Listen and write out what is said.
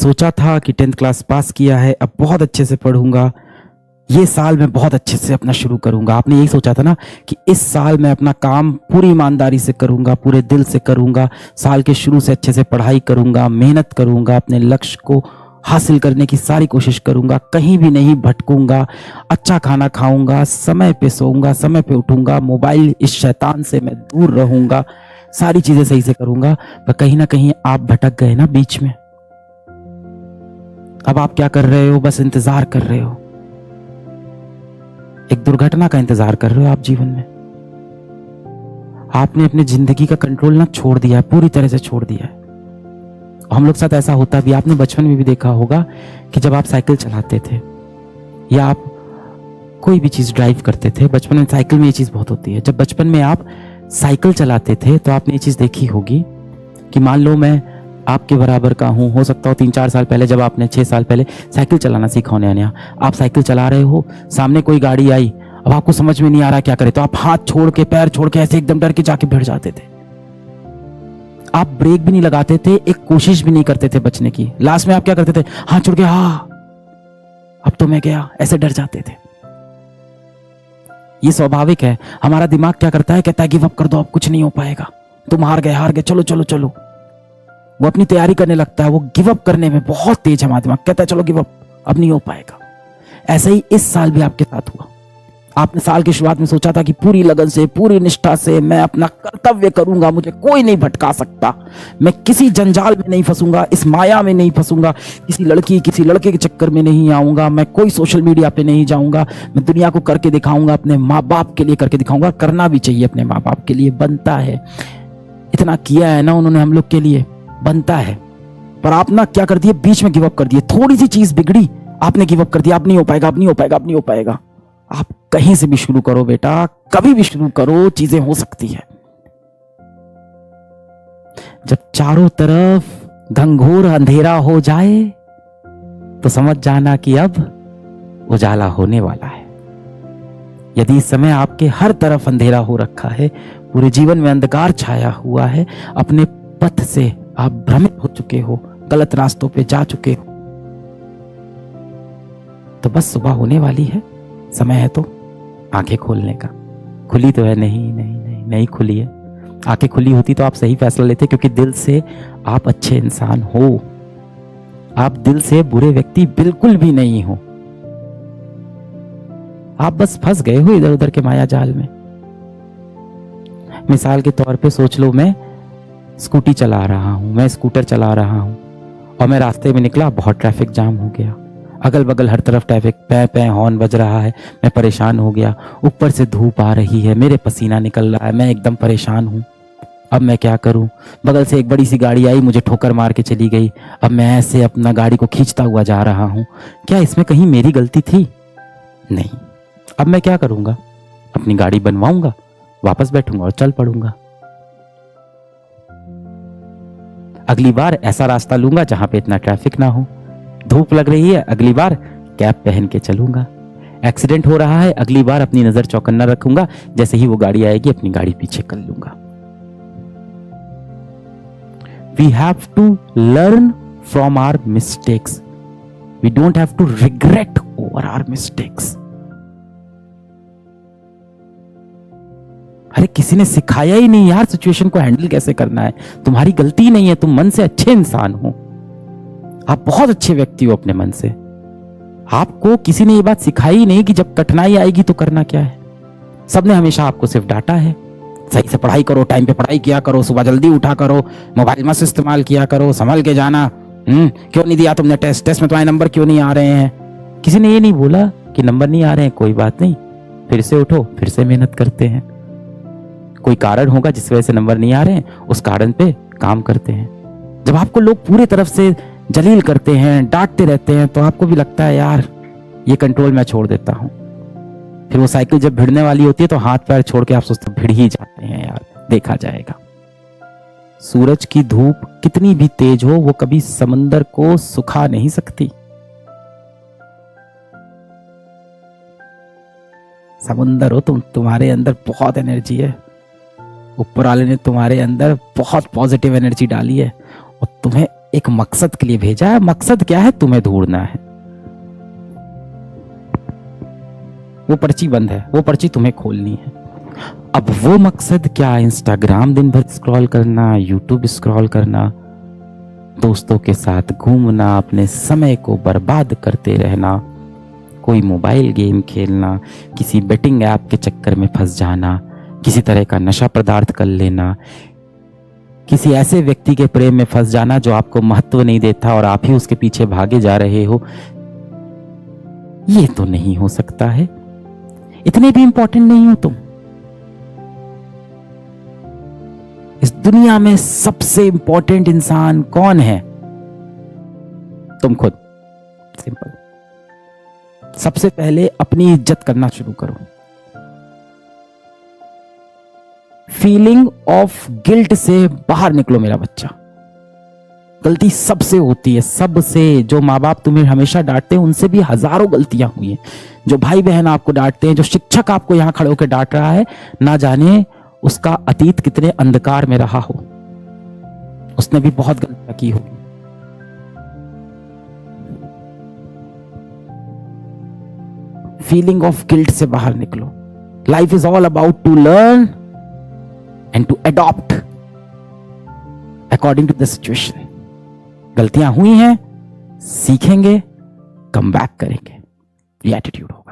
सोचा था कि 10th क्लास पास किया है, अब बहुत अच्छे से पढ़ूंगा, ये साल मैं बहुत अच्छे से अपना शुरू करूंगा। आपने यही सोचा था ना कि इस साल मैं अपना काम पूरी ईमानदारी से करूंगा, पूरे दिल से करूंगा, साल के शुरू से अच्छे से पढ़ाई करूंगा, मेहनत करूंगा, अपने लक्ष्य को हासिल करने की सारी कोशिश करूंगा, कहीं भी नहीं भटकूंगा, अच्छा खाना खाऊंगा, समय पे सोऊंगा, समय पे उठूंगा, मोबाइल इस शैतान से मैं दूर रहूंगा, सारी चीजें सही से करूंगा। पर कहीं ना कहीं आप भटक गए ना बीच में। अब आप क्या कर रहे हो? बस इंतजार कर रहे हो, एक दुर्घटना का इंतजार कर रहे हो आप जीवन में। आपने अपनी जिंदगी का कंट्रोल ना छोड़ दिया है, पूरी तरह से छोड़ दिया है। हम लोग साथ ऐसा होता भी, आपने बचपन में भी देखा होगा कि जब आप साइकिल चलाते थे या आप कोई भी चीज ड्राइव करते थे, बचपन में साइकिल में ये चीज बहुत होती है। जब बचपन में आप साइकिल चलाते थे तो आपने ये चीज देखी होगी कि मान लो मैं आपके बराबर का हूं, हो सकता हो 3-4 साल पहले, जब आपने 6 साल पहले साइकिल चलाना सीखा होने नया, आप साइकिल चला रहे हो, सामने कोई गाड़ी आई, अब आपको समझ में नहीं आ रहा क्या करे, तो आप हाथ छोड़ के, पैर छोड़ के ऐसे एकदम डर के जाके भिड़ जाते थे। आप ब्रेक भी नहीं लगाते थे, एक कोशिश भी नहीं करते थे बचने की। लास्ट में आप क्या करते थे? हाथ छोड़ के, हाँ अब तो मैं गया, ऐसे डर जाते थे। ये स्वाभाविक है। हमारा दिमाग क्या करता है? कहता है गिव अप कर दो, अब कुछ नहीं हो पाएगा, तुम हार गए, चलो चलो चलो। वो अपनी तैयारी करने लगता है, वो गिव अप करने में बहुत तेज है। हमारा दिमाग कहता है चलो गिव अप, अब नहीं हो पाएगा। ऐसा ही इस साल भी आपके साथ हुआ। आपने साल की शुरुआत में सोचा था कि पूरी लगन से, पूरी निष्ठा से मैं अपना कर्तव्य करूंगा, मुझे कोई नहीं भटका सकता, मैं किसी जंजाल में नहीं फंसूंगा, इस माया में नहीं फंसूंगा, किसी लड़की किसी लड़के के चक्कर में नहीं आऊंगा, मैं कोई सोशल मीडिया पे नहीं जाऊंगा, मैं दुनिया को करके दिखाऊंगा, अपने माँ बाप के लिए करके दिखाऊंगा। करना भी चाहिए, अपने माँ बाप के लिए बनता है, इतना किया है ना उन्होंने हम लोग के लिए, बनता है। पर आप ना क्या कर दिए? बीच में गिव अप कर दिए। थोड़ी सी चीज बिगड़ी, आपने गिव अप कर दिया, अब नहीं हो पाएगा, अब नहीं हो पाएगा, अब नहीं हो पाएगा। आप कहीं से भी शुरू करो बेटा, कभी भी शुरू करो, चीजें हो सकती है। जब चारों तरफ घंघोर अंधेरा हो जाए तो समझ जाना कि अब उजाला होने वाला है। यदि इस समय आपके हर तरफ अंधेरा हो रखा है, पूरे जीवन में अंधकार छाया हुआ है, अपने पथ से आप भ्रमित हो चुके हो, गलत रास्तों पे जा चुके हो, तो बस सुबह होने वाली है, समय है तो आंखें खोलने का। खुली तो है? नहीं नहीं नहीं नहीं खुली है। आंखें खुली होती तो आप सही फैसला लेते, क्योंकि दिल से आप अच्छे इंसान हो, आप दिल से बुरे व्यक्ति बिल्कुल भी नहीं हो। आप बस फंस गए हो इधर उधर के माया जाल में। मिसाल के तौर पे सोच लो, मैं स्कूटी चला रहा हूं, मैं स्कूटर चला रहा हूं और मैं रास्ते में निकला, बहुत ट्रैफिक जाम हो गया, अगल बगल हर तरफ ट्रैफिक, पै पै हॉर्न बज रहा है, मैं परेशान हो गया, ऊपर से धूप आ रही है, मेरे पसीना निकल रहा है, मैं एकदम परेशान हूं। अब मैं क्या करूं? बगल से एक बड़ी सी गाड़ी आई, मुझे ठोकर मार के चली गई। अब मैं ऐसे अपना गाड़ी को खींचता हुआ जा रहा हूं। क्या इसमें कहीं मेरी गलती थी? नहीं। अब मैं क्या करूंगा? अपनी गाड़ी बनवाऊंगा, वापस बैठूंगा और चल पड़ूंगा। अगली बार ऐसा रास्ता लूंगा जहां पे इतना ट्रैफिक ना हो। धूप लग रही है, अगली बार कैप पहन के चलूंगा। एक्सीडेंट हो रहा है, अगली बार अपनी नजर चौकन्ना रखूंगा, जैसे ही वो गाड़ी आएगी अपनी गाड़ी पीछे कर लूंगा। We have to learn from our mistakes. We don't have to regret over our mistakes. अरे किसी ने सिखाया ही नहीं यार सिचुएशन को हैंडल कैसे करना है। तुम्हारी गलती नहीं है, तुम मन से अच्छे इंसान हो, आप बहुत अच्छे व्यक्ति हो अपने मन से। आपको किसी ने ये बात सिखाई ही नहीं कि जब कठिनाई आएगी तो करना क्या है। सबने हमेशा आपको सिर्फ डांटा है, सही से पढ़ाई करो, टाइम पे पढ़ाई किया करो, सुबह जल्दी उठा करो, मोबाइल मत इस्तेमाल किया करो, संभल के जाना, क्यों नहीं दिया तुमने टेस्ट में तुम्हारे नंबर क्यों नहीं आ रहे हैं। किसी ने ये नहीं बोला कि नंबर नहीं आ रहे हैं, कोई बात नहीं, फिर से उठो, फिर से मेहनत करते हैं। कोई कारण होगा जिस वजह से नंबर नहीं आ रहे हैं, उस कारण पे काम करते हैं। जब आपको लोग पूरी तरफ से जलील करते हैं, डांटते रहते हैं, तो आपको भी लगता है यार ये कंट्रोल मैं छोड़ देता हूं। फिर वो साइकिल जब भिड़ने वाली होती है तो हाथ पैर छोड़ के आप सोचते भिड़ ही जाते हैं, यार देखा जाएगा। सूरज की धूप कितनी भी तेज हो, वो कभी समंदर को सुखा नहीं सकती। समुंदर हो तुम, तुम्हारे अंदर बहुत एनर्जी है, ऊपर वाले ने तुम्हारे अंदर बहुत पॉजिटिव एनर्जी डाली है और तुम्हें एक मकसद के लिए भेजा है। मकसद क्या है? तुम्हें ढूंढना है। वो पर्ची बंद है, वो पर्ची तुम्हें खोलनी है। अब वो मकसद क्या? इंस्टाग्राम दिन भर स्क्रॉल करना, यूट्यूब स्क्रॉल करना, दोस्तों के साथ घूमना, अपने समय को बर्बाद करते रहना, कोई मोबाइल गेम खेलना, किसी बेटिंग ऐप के चक्कर में फंस जाना, किसी तरह का नशा पदार्थ कर लेना, किसी ऐसे व्यक्ति के प्रेम में फंस जाना जो आपको महत्व नहीं देता और आप ही उसके पीछे भागे जा रहे हो। ये तो नहीं हो सकता है। इतने भी इंपॉर्टेंट नहीं हो तुम। इस दुनिया में सबसे इंपॉर्टेंट इंसान कौन है? तुम खुद। सिंपल। सबसे पहले अपनी इज्जत करना शुरू करो। फीलिंग ऑफ गिल्ट से बाहर निकलो मेरा बच्चा। गलती सबसे होती है, सबसे। जो माँ बाप तुम्हें हमेशा डांटते हैं उनसे भी हजारों गलतियां हुई हैं। जो भाई बहन आपको डांटते हैं, जो शिक्षक आपको यहां खड़े होकर डांट रहा है, ना जाने उसका अतीत कितने अंधकार में रहा हो। उसने भी बहुत गलतियां की होगी। फीलिंग ऑफ गिल्ट से बाहर निकलो। Life is all about to learn and to adopt according to the situation. गलतियां हुई हैं, सीखेंगे, कम बैक करेंगे। ये एटीट्यूड हो।